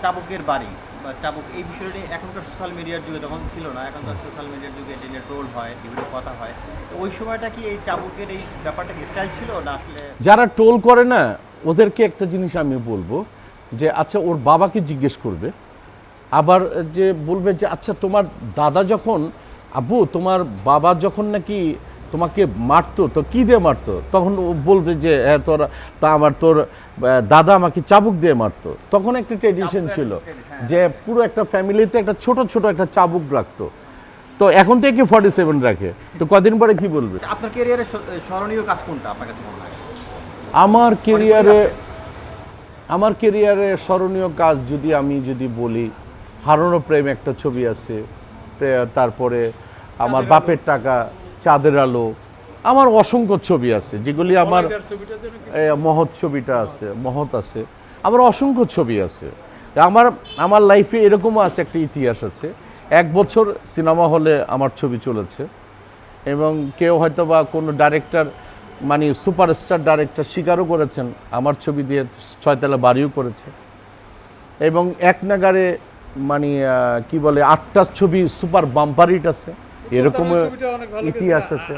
চাবুকের বাড়ি বা চাবুক, এই বিষয়টি এখনকার সোশ্যাল মিডিয়ার যুগে তখন ছিল না, এখনকার সোশ্যাল মিডিয়ার যুগে এটা নিয়ে ট্রোল হয়, বিভিন্ন কথা হয়। তো ওই সময়টা কি এই চাবুকের এই ব্যাপারটা কি স্টাইল ছিল না আসলে? যারা ট্রোল করে না ওদেরকে একটা জিনিস আমি বলবো যে আচ্ছা ওর বাবাকে জিজ্ঞেস করবে, আবার যে বলবে যে আচ্ছা তোমার দাদা যখন, আব্বু তোমার বাবা যখন নাকি তোমাকে মারতো তো কী দিয়ে মারতো, তখন ও বলবে যে হ্যাঁ তোর দাদা আমাকে চাবুক দিয়ে মারতো। তখন একটা ট্রেডিশন ছিল যে পুরো একটা ফ্যামিলিতে একটা ছোট একটা চাবুক রাখতো। তো এখন থেকে 47 রাখে, তো কদিন পরে কি বলবে? আপনার ক্যারিয়ারে স্মরণীয় কাজ কোনটা আপনার কাছে মনে হয়? আমার ক্যারিয়ারে স্মরণীয় কাজ আমি যদি বলি, হারানো প্রেম একটা ছবি আছে, তারপরে আমার বাপের টাকা, চাঁদের আলো, আমার অসংখ্য ছবি আছে যেগুলি আমার, মহৎ আছে, আমার অসংখ্য ছবি আছে। আমার লাইফে এরকমও আছে, একটা ইতিহাস আছে। 1 বছর সিনেমা হলে আমার ছবি চলেছে এবং কেউ হয়তো বা কোনো ডাইরেক্টর, মানে সুপারস্টার ডাইরেক্টর স্বীকারও করেছেন, আমার ছবি দিয়ে 6 তলা বাড়িও করেছে। এবং এক নাগারে মানে কি বলে 8টা ছবি সুপার বাম্পার হিট আছে, এরকম ইতিহাস আছে।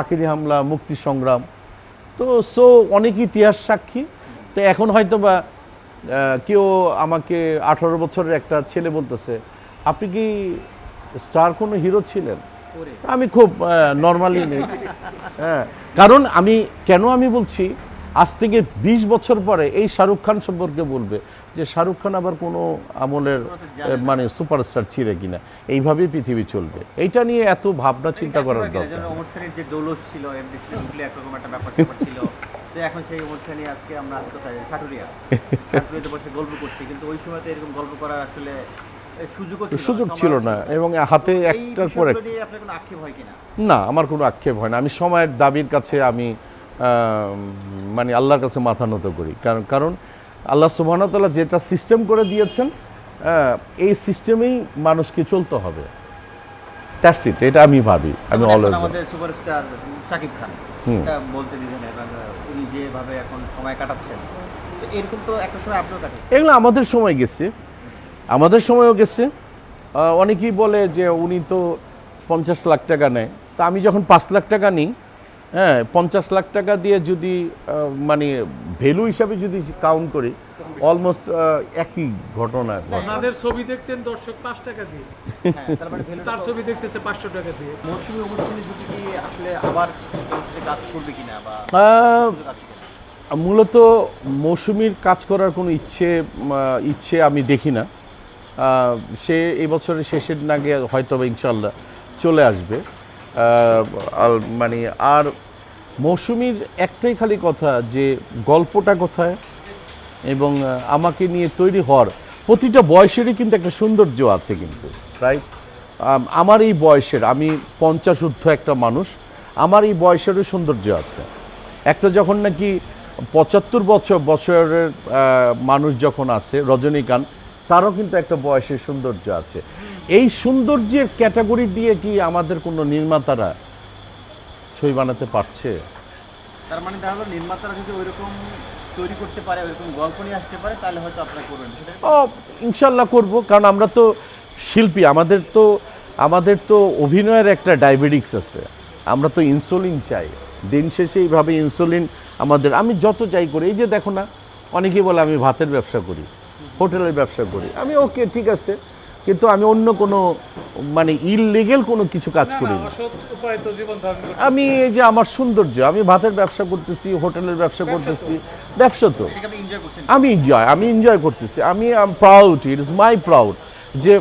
আখেরি হামলা, মুক্তি সংগ্রাম, তো অনেক ইতিহাস সাক্ষী। তো এখন হয়তো বা কেউ আমাকে 18 বছরের একটা ছেলে বলতেছে আপনি কি স্টার কোনো হিরো ছিলেন? আমি খুব নর্মালি নেই, হ্যাঁ। কারণ আমি বলছি আজ থেকে 20 বছর পরে এই শাহরুখ খান সম্পর্কে বলবে যে শাহরুখ খান আবার কোনো আমলের মানে সুপারস্টার ছিঁড়ে কিনা, এইভাবেই পৃথিবী চলবে। এইটা নিয়ে এত ভাবনা চিন্তা করার দরকার। ওমর সানির যে দৌলস ছিল, এমডিসি ঢুকলে একরকম একটা ব্যাপার ছিল, তো এখন সেই ওমর সানি আজকে আমরা কোথায় সাটুরিয়াতে বসে গল্প করছি, কিন্তু ওই সময়তে এরকম গল্প করার আসলে সুযোগ ছিল না। এবং হাতে একটার পর একটা। আপনার কোনো আক্ষেপ হয় কিনা? না, আমার কোনো আক্ষেপ হয় না। আমি সময়ের দাবির কাছে আমি মানে আল্লাহর কাছে মাথা নত করি, কারণ আল্লাহ সুবহানাহু ওয়া তাআলা যেটা সিস্টেম করে দিয়েছেন এই সিস্টেমেই মানুষকে চলতে হবে। দ্যাটস ইট, এটা আমি ভাবি। আমি অলওয়েজ আমাদের সুপারস্টার শাকিব খান এটা বলতে দিবেন, উনি যেভাবে এখন সময় কাটাচ্ছেন, তো এরকম তো একটা সময় আপনার কাছে এগুলো আমাদের সময় গেছে, আমাদের সময়ও গেছে। অনেকেই বলে যে উনি তো 50 লাখ টাকা নেয়, তা আমি যখন 5 লাখ টাকা নিই, হ্যাঁ 50 লাখ টাকা দিয়ে যদি মানে ভ্যালু হিসাবে যদি কাউন্ট করি, অলমোস্ট একই ঘটনা। আপনাদের ছবি দেখতেন দর্শক 5 টাকা দিয়ে, তার ছবি দেখতেছে 500 টাকা দিয়ে। মৌসুমী অনুষ্ঠানে যদি কি আসলে আবার কাজ করবে কিনা বা মূলত মৌসুমীর কাজ করার কোনো ইচ্ছে আমি দেখি না। সে এই বছরের শেষের নাগে হয়তো ইনশাল্লাহ চলে আসবে। মানে আর মৌসুমীর একটাই খালি কথা যে গল্পটা কোথায়, এবং আমাকে নিয়ে তৈরি হওয়ার প্রতিটা বয়সেরই কিন্তু একটা সৌন্দর্য আছে কিন্তু, রাইট? আমার এই বয়সের, আমি 50 ঊর্ধ্ব একটা মানুষ, আমার এই বয়সেরও সৌন্দর্য আছে। একটা যখন নাকি 75 বছরের মানুষ যখন আছে, রজনীকান্ত, তারও কিন্তু একটা বয়সের সৌন্দর্য আছে। এই সৌন্দর্যের ক্যাটাগরি দিয়ে কি আমাদের কোনো নির্মাতারা ছবি বানাতে পারছে? তার মানে তাহলে নির্মাতারা যদি ওইরকম তৈরি করতে পারে, ওইরকম গল্প নিয়ে আসতে পারে, তাহলে হয়তো আপনারা করবেন। ইনশাল্লাহ করব, কারণ আমরা তো শিল্পী, আমাদের তো অভিনয়ের একটা ডায়াবেটিক্স আছে। আমরা তো ইনসুলিন চাই, দিন শেষে এইভাবে ইনসুলিন আমাদের। আমি যত যাই করি, এই যে দেখো না, অনেকেই বলে আমি ভাতের ব্যবসা করি, হোটেলের ব্যবসা করি, আমি ওকে ঠিক আছে, কিন্তু আমি অন্য কোনো মানে ইললিগেল কোনো কিছু কাজ করি না। অসৎ উপায়ে তো জীবন ধারণ করতে আমি এই যে আমার সৌন্দর্য, আমি ভাতের ব্যবসা করতেছি, হোটেলের ব্যবসা করতেছি, ব্যবসা তো আপনি এনজয় করছেন। আমি এনজয় করতেছি। আমি am proud, it is my proud যে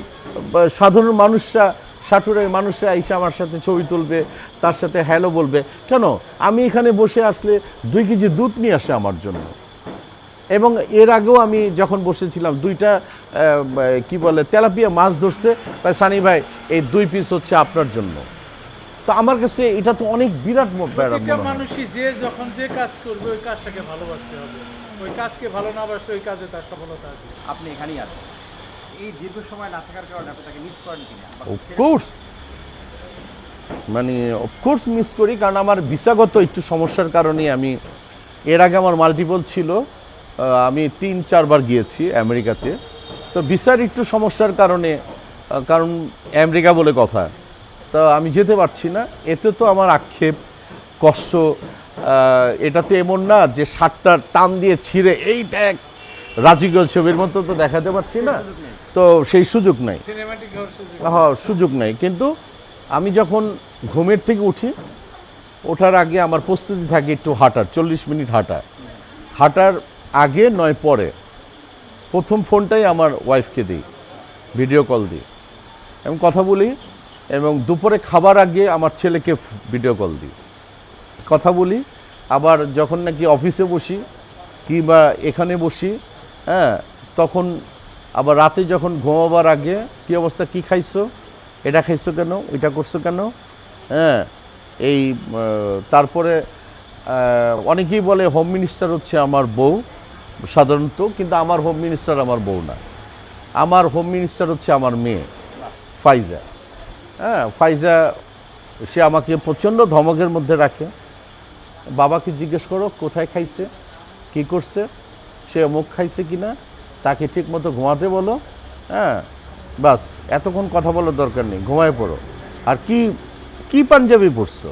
সাধারণ মানুষরা, সাটুরের মানুষরা এসে আমার সাথে ছবি তুলবে, তার সাথে হ্যালো বলবে। কেন? আমি এখানে বসে আসলে 2 কেজি দুধ নিয়ে আসে আমার জন্য। এবং এর আগেও আমি যখন বসেছিলাম 2টা কি বলে তেলাপিয়া মাছ ধরছে, তাই সানি ভাই এই 2 পিস হচ্ছে আপনার জন্য। তো আমার কাছে এটা তো অনেক বিরাট ব্যাপার প্রত্যেকটা মনে হয়। মানুষই যে যখন যে কাজ করবে ওই কাজটাকে ভালোবাসতে হবে। ওই কাজকে ভালো না বাসলে ওই কাজে তার সফলতা আসবে। আপনি এখানেই আছেন, এই দীর্ঘ সময় না থাকার কারণে আপনি তাকে মিস করেন কিনা? অফকোর্স, মানে অফকোর্স মিস করি, কারণ আমার ভিসাগত একটু সমস্যার কারণে আমি এর আগে আমার মাল্টিপল ছিল, আমি 3-4 বার গিয়েছি আমেরিকাতে। তো ভিসার একটু সমস্যার কারণে, কারণ আমেরিকা বলে কথা, তো আমি যেতে পারছি না। এতে তো আমার আক্ষেপ, কষ্ট, এটাতে এমন না যে 7টা টান দিয়ে ছিঁড়ে এই দেখ রাজিগল ছবির মতো তো দেখাতে পারছি না, তো সেই সুযোগ নাই। সিনেমাটিক হওয়ার সুযোগ হ্যাঁ, সুযোগ নাই। কিন্তু আমি যখন ঘুমের থেকে উঠি, ওঠার আগে আমার প্রস্তুতি থাকে একটু হাঁটার, 40 মিনিট হাঁটার আগে নয় পরে প্রথম ফোনটাই আমার ওয়াইফকে দিই, ভিডিও কল দিই এবং কথা বলি, এবং দুপুরে খাবার আগে আমার ছেলেকে ভিডিও কল দিই, কথা বলি। আবার যখন নাকি অফিসে বসি কিংবা এখানে বসি, হ্যাঁ, তখন আবার রাতে যখন ঘুমাবার আগে কী অবস্থা, কী খাইছো, এটা খাইছো কেন, ওইটা করছো কেন, হ্যাঁ, এই তারপরে অনেকেই বলে হোম মিনিস্টার হচ্ছে আমার বউ সাধারণত, কিন্তু আমার হোম মিনিস্টার আমার বউ না, আমার হোম মিনিস্টার হচ্ছে আমার মেয়ে ফাইজা। হ্যাঁ, ফাইজা সে আমাকে প্রচণ্ড ধমকের মধ্যে রাখে। বাবাকে জিজ্ঞেস করো কোথায় খাইছে, কি করছে, সে মুখ খাইছে কিনা, তাকে ঠিক মতো ঘুমাতে বলো। হ্যাঁ, বাস, এতক্ষণ কথা বলার দরকার নেই, ঘুমায় পড়ো। আর কি কি পাঞ্জাবি পরছো?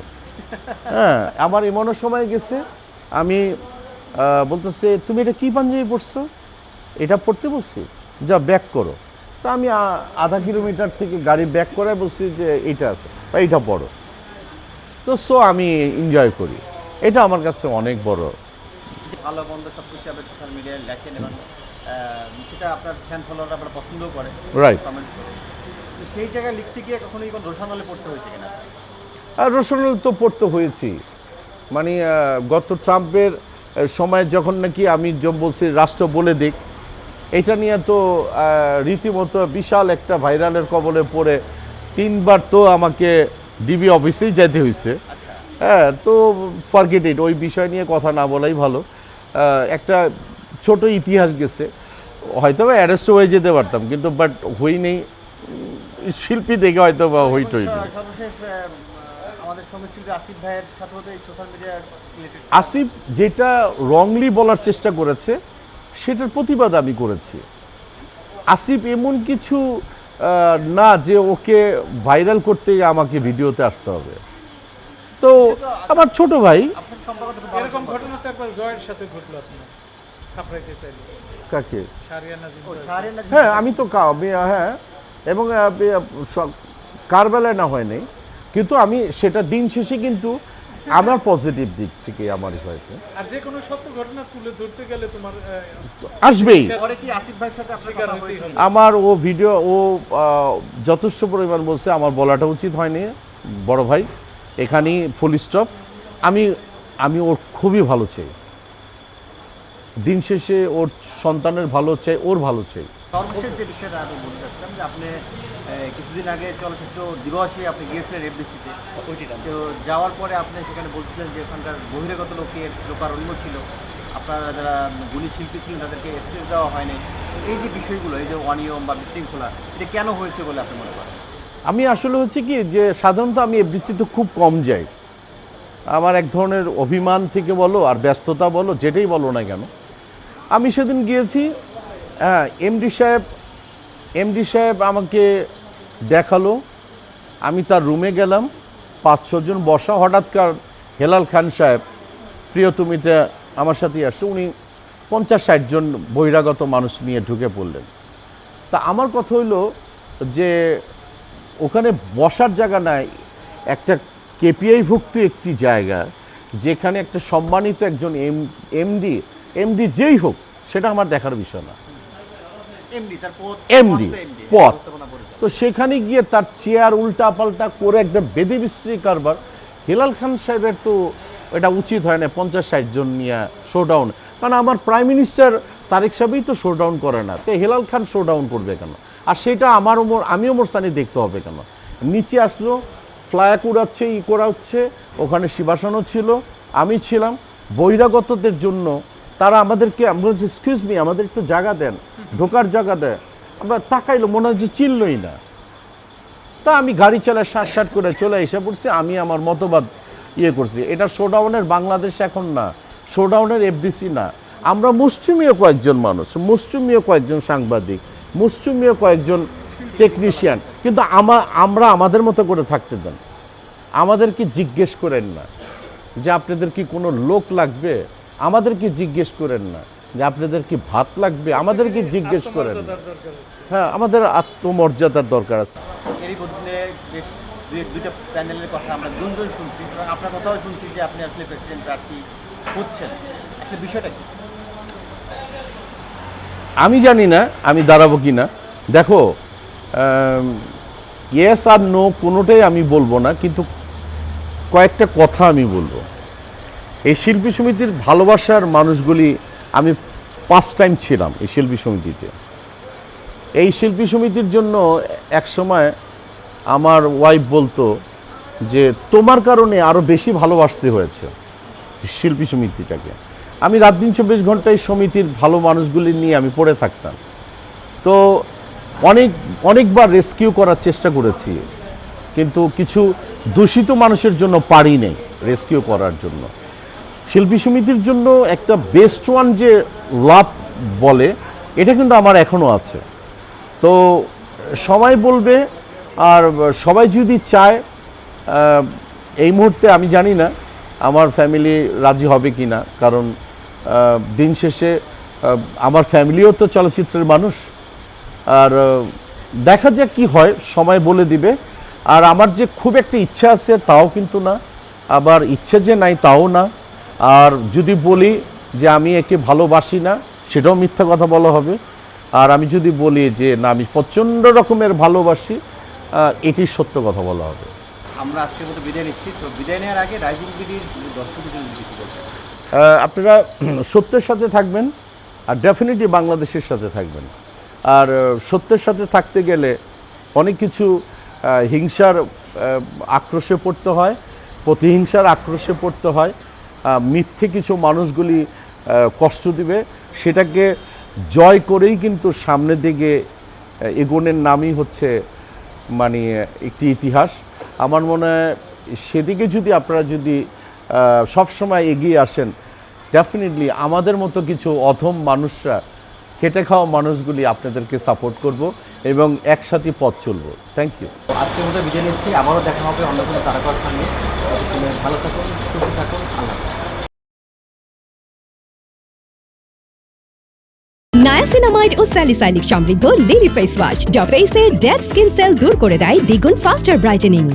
হ্যাঁ, আমার এমনও সময় গেছে আমি বলতেছে তুমি এটা কি পাঞ্জাবি পরছো, এটা পড়তে বলছি, যা ব্যাক করো। তো আমি আধা কিলোমিটার থেকে গাড়ি ব্যাক করে বলছি যে এইটা আছে বা এইটা পড়ো। তো আমি এনজয় করি, এটা আমার কাছে অনেক বড়। ভালো মন্দ সব কিছু আপনি সোশ্যাল মিডিয়ায় লেখেন এবং সেটা আপনার ফ্যান ফলোয়াররা আপনারা পছন্দও করে, রাইট। কমেন্ট করে। তো সেই জায়গায় লিখতে গিয়ে কখনোই কোনো রোশানলে পড়তে হয়েছে কিনা? আর রোশনাল তো পড়তে হয়েছি, মানে গত ট্রাম্পের সময় যখন নাকি আমি বলছি রাষ্ট্র বলে দিক, এটা নিয়ে তো রীতিমতো বিশাল একটা ভাইরালের কবলে পড়ে 3বার তো আমাকে ডিবি অফিসেই যেতে হয়েছে। হ্যাঁ, তো ফরগেট ইট, ওই বিষয় নিয়ে কথা না বলাই ভালো। একটা ছোট ইতিহাস গেছে, হয়তো বা অ্যারেস্ট হয়ে যেতে পারতাম, কিন্তু বাট হই নেই, শিল্পী দেখে হয়তো বা হইটই নেই। সর্বশেষ আমাদের সঙ্গে শিল্পী আসিফ ভাইয়ের সাথে হতে এই সোশ্যাল মিডিয়া রিলেটেড আসিফ যেটা রংলি বলার চেষ্টা করেছে সেটার প্রতিবাদ আমি করেছি। আসিফ এমন কিছু না যে ওকে ভাইরাল করতে আমাকে ভিডিওতে আসতে হবে। তো আমার ছোট ভাই, আপনার সম্পর্কটা খুব এরকম ঘটনা তো একবার জয়ের সাথে ঘটলো আপনার খাপড়াইতে চাইলে কাকে, শাহরিয়ার নাজিম ও জয়। শাহরিয়ার নাজিম হ্যাঁ আমি তো হ্যাঁ, এবং কার বেলায় না হয় নাই, কিন্তু আমি সেটা দিন শেষে কিন্তু আমার পজিটিভ দিক থেকে আমারই হয়েছে। আর যে কোনো সত্য ঘটনা তুলে ধরতে গেলে তোমার আসবেই। পরে কি আসিফ ভাইয়ের সাথে আপনার কথা হয়েছে? আমার ও ভিডিও ও যথেষ্ট পরিমাণ বলছে, আমার বলাটা উচিত হয়নি, বড় ভাই এখানেই ফুল স্টপ। আমি ওর খুবই ভালো চাই, দিন শেষে ওর সন্তানের ভালো চাই, ওর ভালো চাই। সর্বশেষ যে বিষয়টা আমি বলতে চাচ্ছিলাম যে আপনি কিছুদিন আগে চলচ্চিত্র দিবসে আপনি গিয়েছিলেন এফডিসিতে, তো যাওয়ার পরে আপনি সেখানে বলছিলেন যে ওখানকার বহিরাগত লোকারণ্য ছিল, আপনারা যারা গুণী শিল্পী ছিলেন তাদেরকে স্পেস দেওয়া হয়নি। এই যে বিষয়গুলো, এই যে অনিয়ম বা বিশৃঙ্খলা, এটা কেন হয়েছে বলে আপনি মনে করেন? আমি আসলে হচ্ছে কি যে সাধারণত আমি এফডিসিতে খুব কম যাই, আমার এক ধরনের অভিমান থেকে বলো আর ব্যস্ততা বলো, যেটাই বলো না কেন। আমি সেদিন গিয়েছি, হ্যাঁ, এমডি সাহেব আমাকে দেখালো, আমি তার রুমে গেলাম, 5-6 জন বসা, হঠাৎকার হেলাল খান সাহেব প্রিয়তমিতে আমার সাথেই আসছে, উনি 50-60 জন বহিরাগত মানুষ নিয়ে ঢুকে পড়লেন। তা আমার কথা হইলো যে ওখানে বসার জায়গা নাই, একটা কেপিআইভুক্ত একটি জায়গা যেখানে একটা সম্মানিত একজন এমডি যেই হোক, সেটা আমার দেখার বিষয় না। এমডি পদ, তো সেখানে গিয়ে তার চেয়ার উল্টা পাল্টা করে একটা বেদে বিশ্রী কারবার। হেলাল খান সাহেবের তো এটা উচিত হয় না 50-60 জন নিয়ে শোডাউন, কারণ আমার প্রাইম মিনিস্টার তারেক সাহেবই তো শোডাউন করে না, তো হেলাল খান শোডাউন করবে কেন? আর সেটা আমি ওমর সানি দেখতে হবে কেন? নিচে আসলো, ফ্ল্যাগ উড়াচ্ছে, করা হচ্ছে, ওখানে শিবাসনও ছিল, আমি ছিলাম। বহিরাগতদের জন্য তারা আমাদেরকে, আমি বলছি এক্সকিউজ মি, আমাদের একটু জায়গা দেন, ঢোকার জায়গা দেয়। আমরা তাকাইলো, মনে হয় যে চিনলই না। তা আমি গাড়ি চালায় শাঁট করে চলে এসে পড়ছি, আমি আমার মতবাদ করছি। এটা শোডাউনের বাংলাদেশ এখন না, শোডাউনের এফডিসি না। আমরা মুষ্টিমীয় কয়েকজন মানুষ, মুষ্টিমীয় কয়েকজন সাংবাদিক, মুষ্টিমীয় কয়েকজন টেকনিশিয়ান, কিন্তু আমরা আমাদের মতো করে থাকতে দেন। আমাদেরকে জিজ্ঞেস করেন না যে আপনাদের কি কোনো লোক লাগবে, আমাদেরকে জিজ্ঞেস করেন না যে আপনাদের কি ভাত লাগবে, আমাদেরকে জিজ্ঞেস করেন না। হ্যাঁ, আমাদের আত্মমর্যাদার দরকার আছে। এরই বদলে বেশ দুইটা প্যানেলের কথা আমরা দুজন শুনছি, এবং আপনার কথাও শুনছি যে আপনি আসলে প্রেসিডেন্ট প্রার্থী হচ্ছেন। আসলে বিষয়টা কি? আমি জানি না আমি দাঁড়াবো কি না। দেখো, ইয়েস আর নো কোনোটাই আমি বলবো না, কিন্তু কয়েকটা কথা আমি বলবো। এই শিল্পী সমিতির ভালোবাসার মানুষগুলি, আমি 5 টাইম ছিলাম এই শিল্পী সমিতিতে। এই শিল্পী সমিতির জন্য এক সময় আমার ওয়াইফ বলতো যে তোমার কারণে আরও বেশি ভালোবাসতে হয়েছে শিল্পী সমিতিটাকে। আমি রাত দিন 24 ঘন্টা এই সমিতির ভালো মানুষগুলি নিয়ে আমি পড়ে থাকতাম। তো অনেকবার রেস্কিউ করার চেষ্টা করেছি, কিন্তু কিছু দূষিত মানুষের জন্য পারি নেই রেস্কিউ করার জন্য। শিল্পী সমিতির জন্য একটা বেস্ট ওয়ান যে লাভ বলে, এটা কিন্তু আমার এখনও আছে। তো সবাই বলবে, আর সবাই যদি চায়, এই মুহূর্তে আমি জানি না আমার ফ্যামিলি রাজি হবে কি না, কারণ দিন শেষে আমার ফ্যামিলিও তো চলচ্চিত্রের মানুষ। আর দেখা যাক কি হয়, সময় বলে দিবে। আর আমার যে খুব একটা ইচ্ছা আছে তাও কিন্তু না, আবার ইচ্ছে যে নাই তাও না। আর যদি বলি যে আমি একে ভালোবাসি না, সেটাও মিথ্যা কথা বলা হবে। আর আমি যদি বলি যে না আমি প্রচণ্ড রকমের ভালোবাসি, এটি সত্য কথা বলা হবে। আমরা আজকের মতো বিদায় নিচ্ছি। তো বিদায় নেওয়ার আগে রাইজিং বিডির দর্শকদের জন্য কিছু বলতে চাই। আপনারা সত্যের সাথে থাকবেন, আর ডেফিনেটলি বাংলাদেশের সাথে থাকবেন। আর সত্যের সাথে থাকতে গেলে অনেক কিছু হিংসার আক্রোশে পড়তে হয়, প্রতিহিংসার আক্রোশে পড়তে হয়। মিথ্যে কিছু মানুষগুলি কষ্ট দিবে, সেটাকে জয় করেই কিন্তু সামনের দিকে এগোনের নামই হচ্ছে মানে একটি ইতিহাস। আমার মনে হয় সেদিকে যদি আপনারা যদি সবসময় এগিয়ে আসেন, ডেফিনেটলি আমাদের মতো কিছু অধম মানুষরা, খেটে খাওয়া মানুষগুলি আপনাদেরকে সাপোর্ট করব এবং একসাথে পথ চলব। Thank you. আজকের মতো বিদায় নিচ্ছি, আবারও দেখা হবে অন্য কোনো তারকার সঙ্গে। ভালো থাকুন, সুস্থ থাকুন, আল্লাহ। নায়াসিনামাইড ও স্যালিসাইলিক সমৃদ্ধ লিলি ফেস ওয়াশ, যা ফেসের ডেড স্কিন সেল দূর করে দেয় দ্বিগুণ ফাস্টার ব্রাইটেনিং।